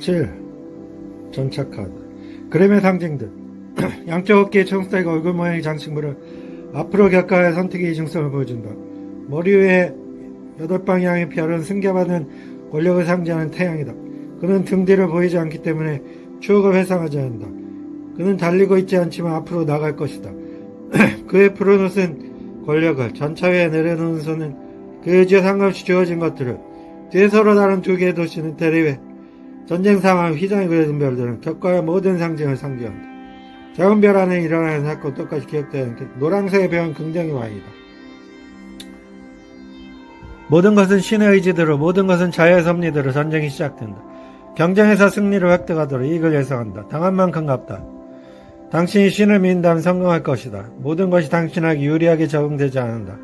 7. 전차 카드. 그림의 상징들. 양쪽 어깨에 청스타이가 얼굴 모양의 장식물을 앞으로 격가해 선택의 이중성을 보여준다. 머리 위에 8방향의 별은 승계받은 권력을 상징하는 태양이다. 그는 등 뒤를 보이지 않기 때문에 추억을 회상하지 않는다. 그는 달리고 있지 않지만 앞으로 나갈 것이다. 그의 푸른 옷은 권력을, 전차 위에 내려놓은 손은 그 의지와 상관없이 주어진 것들을, 뒤에 서로 다른 두 개의 도시는 대립해 전쟁 상황 휘장이 그려진 별들은 격과의 모든 상징을 상징한다. 작은 별 안에 일어나는 사건 똑같이 기억되는 노란색의 별은 긍정의 왕이다. 모든 것은 신의 의지대로, 모든 것은 자유의 섭리대로 전쟁이 시작된다. 경쟁에서 승리를 획득하도록 이익을 예상한다. 당한 만큼 갚다. 당신이 신을 믿는다면 성공할 것이다. 모든 것이 당신에게 유리하게 적응되지 않는다.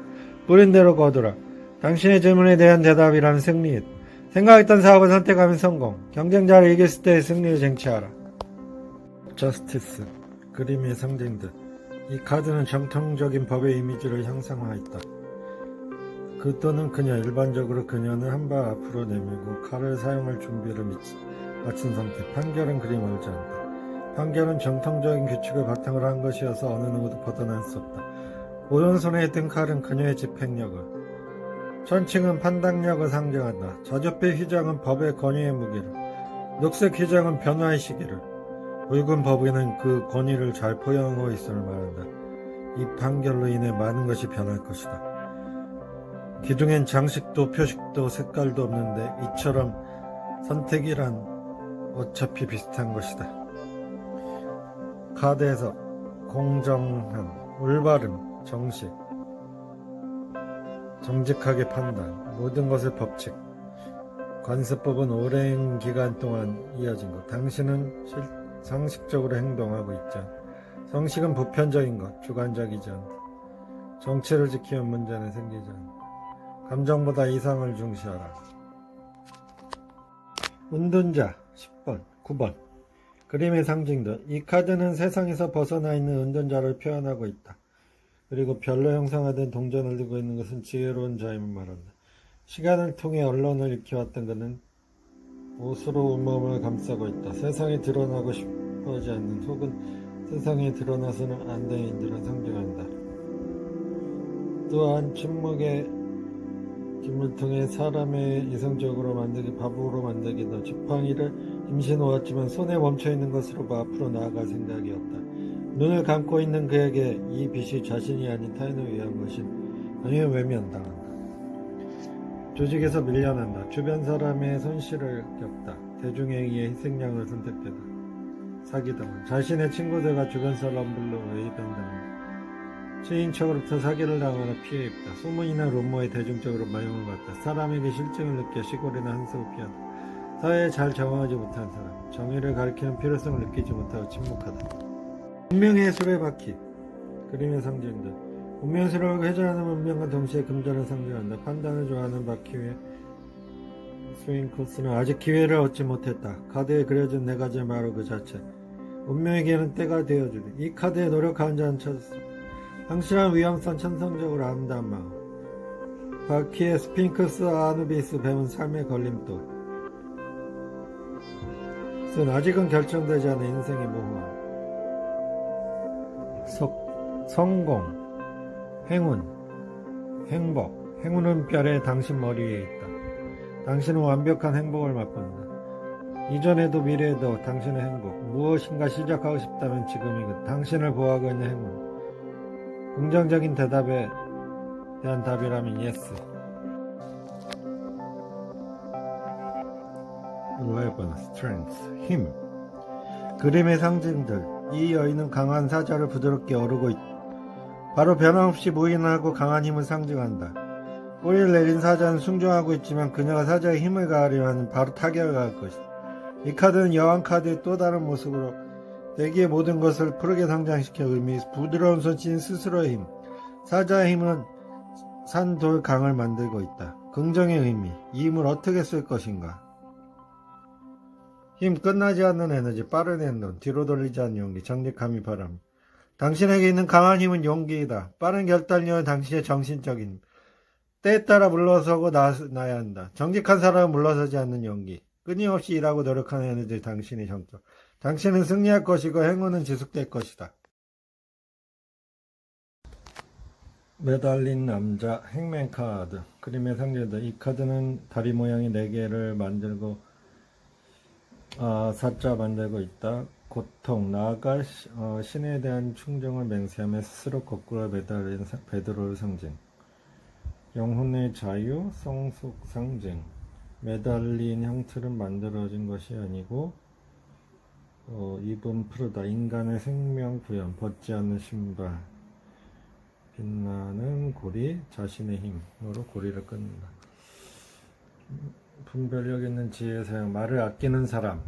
뿌린 대로 거두라. 당신의 질문에 대한 대답이라는 승리이다. 생각했던 사업을 선택하면 성공. 경쟁자를 이겼을 때의 승리를 쟁취하라. 저스티스. 그림의 상징들. 이 카드는 정통적인 법의 이미지를 형상화했다. 그 또는 그녀, 일반적으로 그녀는 한 발 앞으로 내밀고 칼을 사용할 준비를 마친 상태. 판결은 그리 멀지 않다. 판결은 정통적인 규칙을 바탕으로 한 것이어서 어느 누구도 벗어날 수 없다. 오른손에 든 칼은 그녀의 집행력을, 천칭은 판단력을 상징한다. 저녁빛 휘장은 법의 권위의 무기를, 녹색 휘장은 변화의 시기를, 붉은 법에는 그 권위를 잘 포용하고 있음을 말한다. 이 판결로 인해 많은 것이 변할 것이다. 기둥엔 장식도 표식도 색깔도 없는데 이처럼 선택이란 어차피 비슷한 것이다. 카드에서 공정함, 올바름, 정식, 정직하게 판단, 모든 것의 법칙, 관습법은 오랜 기간 동안 이어진 것. 당신은 상식적으로 행동하고 있지 않다. 성식은 보편적인 것, 주관적이지 않다. 정치를 지키면 문제는 생기지 않다. 감정보다 이상을 중시하라. 운둔자 10번, 9번. 그림의 상징들. 이 카드는 세상에서 벗어나 있는 운둔자를 표현하고 있다. 그리고 별로 형상화된 동전을 들고 있는 것은 지혜로운 자임을 말한다. 시간을 통해 언론을 익혀왔던 그는 옷으로 온몸을 감싸고 있다. 세상에 드러나고 싶어하지 않는, 혹은 세상에 드러나서는 안 되는 인들을 상징한다. 또한 침묵의 김을 통해 사람의 이성적으로 만들기, 바보로 만들기도, 지팡이를 임시 놓았지만 손에 멈춰있는 것으로 앞으로 나아갈 생각이었다. 눈을 감고 있는 그에게 이 빛이 자신이 아닌 타인을 위한 것이 아니면 외면당한다. 조직에서 밀려난다. 주변 사람의 손실을 겪다. 대중에 의해 희생양을 선택되다. 사기당한. 자신의 친구들과 주변 사람들로 외입한다. 친인척으로부터 사기를 당하거나 피해 입다. 소문이나 루머에 대중적으로 마용을 받다. 사람에게 실증을 느껴 시골이나 한석을 피한다. 사회에 잘 적응하지 못한 사람. 정의를 가리키는 필요성을 느끼지 못하고 침묵하다. 운명의 수레바퀴. 그림의 상징들. 운명스러워 회전하는 운명과 동시에 금전을 상징한다. 판단을 좋아하는 바퀴 위에 스윙 코스는 아직 기회를 얻지 못했다. 카드에 그려진 네 가지의 바로 그 자체. 운명에게는 때가 되어주리. 이 카드에 노력하는 자는 찾았습니다. 확실한 위험성, 천성적으로 아름다운 마음. 바퀴의 스핑크스, 아누비스, 뱀은 삶의 걸림돌. 아직은 결정되지 않은 인생의 모호함. 성공, 행운, 행복. 행운은 별에 당신 머리 위에 있다. 당신은 완벽한 행복을 맛본다. 이전에도 미래에도 당신의 행복, 무엇인가 시작하고 싶다면 지금이고, 당신을 보호하고 있는 행운. 긍정적인 대답에 대한 답이라면 yes. 11. Strength, 힘. 그림의 상징들. 이 여인은 강한 사자를 부드럽게 어루고 있다. 바로 변함없이 무인하고 강한 힘을 상징한다. 꼬리를 내린 사자는 순종하고 있지만 그녀가 사자의 힘을 가하려 하는 바로 타격을 가할 것이다. 이 카드는 여왕 카드의 또 다른 모습으로 대기의 모든 것을 푸르게 성장시켜 의미, 부드러운 손짓인 스스로의 힘. 사자의 힘은 산, 돌, 강을 만들고 있다. 긍정의 의미, 이 힘을 어떻게 쓸 것인가. 힘, 끝나지 않는 에너지, 빠른 행동, 뒤로 돌리지 않는 용기, 정직함이 바람. 당신에게 있는 강한 힘은 용기이다. 빠른 결단력은 당신의 정신적인 힘. 때에 따라 물러서고 나야 한다. 정직한 사람은 물러서지 않는 용기. 끊임없이 일하고 노력하는 에너지 당신이 장점. 당신은 승리할 것이고 행운은 지속될 것이다. 매달린 남자 행맨 카드. 그림의 상징이다. 이 카드는 다리 모양이 4개를 만들고 사자 만들고 있다. 고통, 나아가 신에 대한 충정을 맹세하며 스스로 거꾸로 매달린 베드로의 상징. 영혼의 자유, 성숙 상징. 매달린 형틀은 만들어진 것이 아니고 입은 푸르다. 인간의 생명 구현, 벗지 않는 신발. 빛나는 고리, 자신의 힘으로 고리를 끊는다. 분별력 있는 지혜의 사용, 말을 아끼는 사람,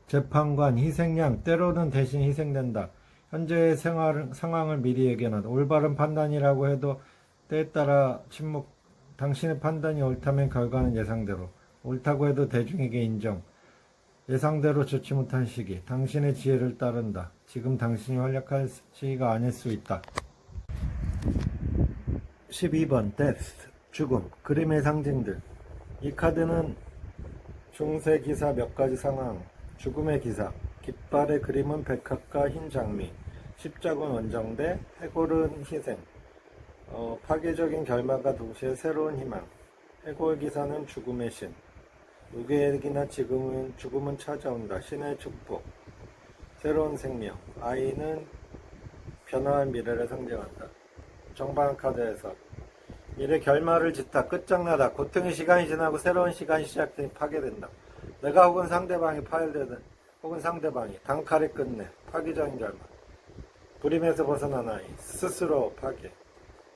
재판관, 희생양, 때로는 대신 희생된다. 현재의 상황을 미리 예견한다. 올바른 판단이라고 해도 때에 따라 침묵. 당신의 판단이 옳다면 결과는 예상대로. 옳다고 해도 대중에게 인정. 예상대로 좋지 못한 시기. 당신의 지혜를 따른다. 지금 당신이 활약할 시기가 아닐 수 있다. 12번 데스, 죽음. 그림의 상징들. 이 카드는 중세 기사 몇 가지 상황. 죽음의 기사. 깃발의 그림은 백합과 흰 장미. 십자군 원정대. 해골은 희생. 파괴적인 결말과 동시에 새로운 희망. 해골 기사는 죽음의 신. 누구에게나 죽음은 찾아온다. 신의 축복. 새로운 생명. 아이는 변화한 미래를 상징한다. 정반 카드에서 미래 결말을 짓다. 끝장나다. 고통의 시간이 지나고 새로운 시간이 시작되니 파괴된다. 내가 혹은 상대방이 파열되든 혹은 상대방이 단칼에 끝내. 파괴적인 결말. 불임에서 벗어난 아이. 스스로 파괴.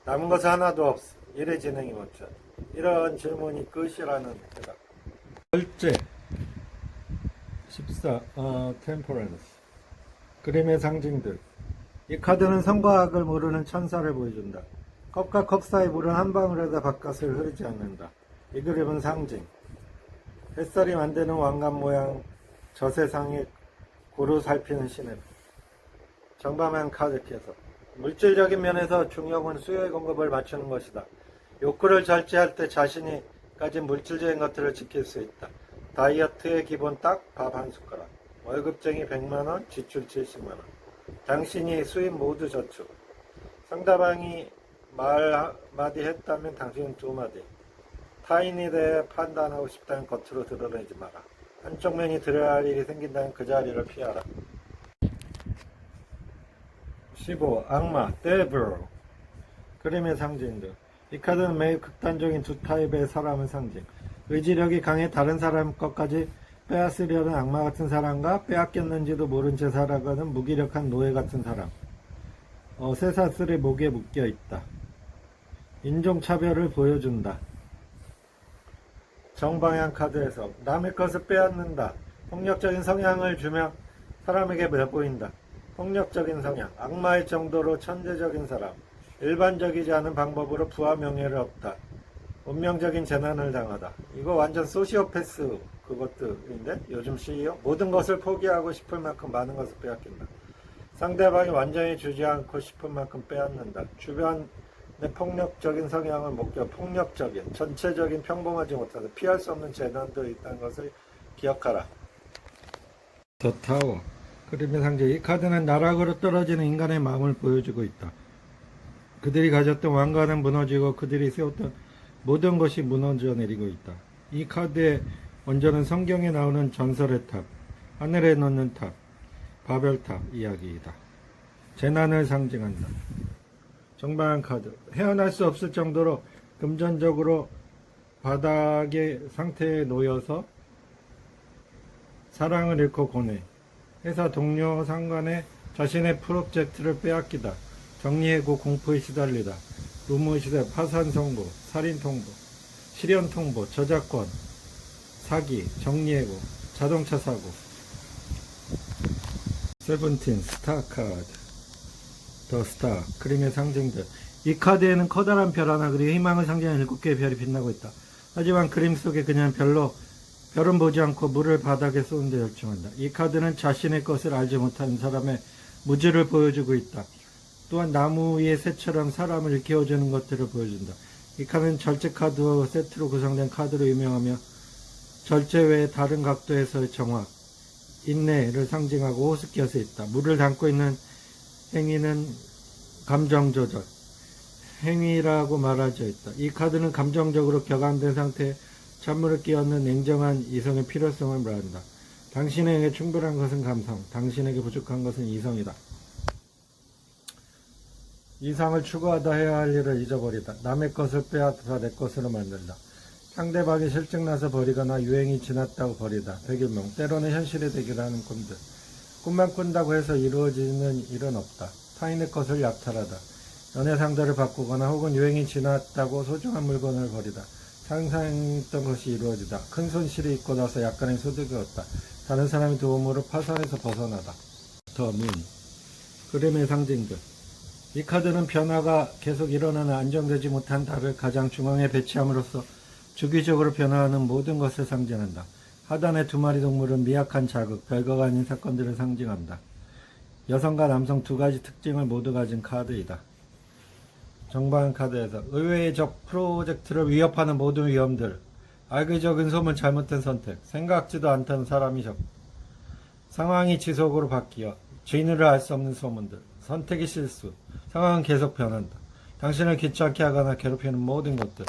남은 것은 하나도 없어. 일의 진행이 멈춰. 이런 질문이 끝이라는 대답. 절제. 14. 템퍼런스. 그림의 상징들. 이 카드는 선과 악을 모르는 천사를 보여준다. 컵과 컵 사이 물은 한 방울에다 바깥을 흐르지 않는다. 이 그림은 상징. 햇살이 만드는 왕관 모양 저 세상에 고루 살피는 신의 정반만 카드 캐서. 물질적인 면에서 중요한 수요의 공급을 맞추는 것이다. 욕구를 절제할 때 자신이 가진 물질적인 것들을 지킬 수 있다. 다이어트의 기본 딱 밥 한 숟가락. 월급쟁이 100만원, 지출 70만원. 당신이 수입 모두 저축. 상대방이 말 한마디 했다면 당신은 2마디. 타인에 대해 판단하고 싶다면 겉으로 드러내지 마라. 한쪽 면이 드러야 할 일이 생긴다면 그 자리를 피하라. 15. 악마, 데블. 그림의 상징들. 이 카드는 매우 극단적인 두 타입의 사람의 상징. 의지력이 강해 다른 사람 것까지 빼앗으려는 악마 같은 사람과 빼앗겼는지도 모른 채 살아가는 무기력한 노예 같은 사람. 쇠사슬이 목에 묶여 있다. 인종차별을 보여준다. 정방향 카드에서 남의 것을 빼앗는다. 폭력적인 성향을 주며 사람에게 내보인다. 폭력적인 성향, 악마의 정도로 천재적인 사람. 일반적이지 않은 방법으로 부와 명예를 얻다. 운명적인 재난을 당하다. 이거 완전 소시오패스 그것들인데 요즘 CEO? 모든 것을 포기하고 싶을 만큼 많은 것을 빼앗긴다. 상대방이 완전히 주지 않고 싶은 만큼 빼앗는다. 주변의 폭력적인 성향을 목표, 폭력적인, 전체적인 평범하지 못하다. 피할 수 없는 재난도 있다는 것을 기억하라. 더 타워. 그림의 상징. 이 카드는 나락으로 떨어지는 인간의 마음을 보여주고 있다. 그들이 가졌던 왕관은 무너지고 그들이 세웠던 모든 것이 무너져 내리고 있다. 이 카드의 원조는 성경에 나오는 전설의 탑, 하늘에 놓는 탑, 바벨탑 이야기이다. 재난을 상징한다. 정방한 카드. 헤어날 수 없을 정도로 금전적으로 바닥의 상태에 놓여서 사랑을 잃고 고뇌. 회사 동료 상관에 자신의 프로젝트를 빼앗기다. 정리해고 공포에 시달리다. 루무시대 파산 선고, 살인 통보, 실현 통보, 저작권, 사기, 정리해고, 자동차 사고. 17 스타 카드. 더 스타. 그림의 상징들. 이 카드에는 커다란 별 하나 그리고 희망을 상징하는 7개의 별이 빛나고 있다. 하지만 그림 속에 그냥 별은 보지 않고 물을 바닥에 쏘는 데 열중한다. 이 카드는 자신의 것을 알지 못하는 사람의 무지를 보여주고 있다. 또한 나무 위의 새처럼 사람을 일깨워주는 것들을 보여준다. 이 카드는 절제 카드 세트로 구성된 카드로 유명하며 절제 외에 다른 각도에서의 정확, 인내를 상징하고 호스키어서 있다. 물을 담고 있는 행위는 감정 조절, 행위라고 말하져 있다. 이 카드는 감정적으로 격앙된 상태에 찬물을 끼얹는 냉정한 이성의 필요성을 말한다. 당신에게 충분한 것은 감성, 당신에게 부족한 것은 이성이다. 이상을 추구하다 해야 할 일을 잊어버리다. 남의 것을 빼앗아 내 것으로 만들다. 상대방이 실증나서 버리거나 유행이 지났다고 버리다. 백일몽, 때로는 현실이 되기도 하는 꿈들. 꿈만 꾼다고 해서 이루어지는 일은 없다. 타인의 것을 약탈하다. 연애 상대를 바꾸거나 혹은 유행이 지났다고 소중한 물건을 버리다. 상상했던 것이 이루어지다. 큰 손실이 있고 나서 약간의 소득이 없다. 다른 사람의 도움으로 파산에서 벗어나다. 더 문, 그림의 상징들. 이 카드는 변화가 계속 일어나는 안정되지 못한 달을 가장 중앙에 배치함으로써 주기적으로 변화하는 모든 것을 상징한다. 하단의 두 마리 동물은 미약한 자극, 별거가 아닌 사건들을 상징한다. 여성과 남성 두 가지 특징을 모두 가진 카드이다. 정방 카드에서 의외의 적 프로젝트를 위협하는 모든 위험들, 악의적인 소문, 잘못된 선택, 생각지도 않던 사람이 적, 상황이 지속으로 바뀌어 진위를 알 수 없는 소문들, 선택이 실수, 상황은 계속 변한다. 당신을 귀찮게 하거나 괴롭히는 모든 것들,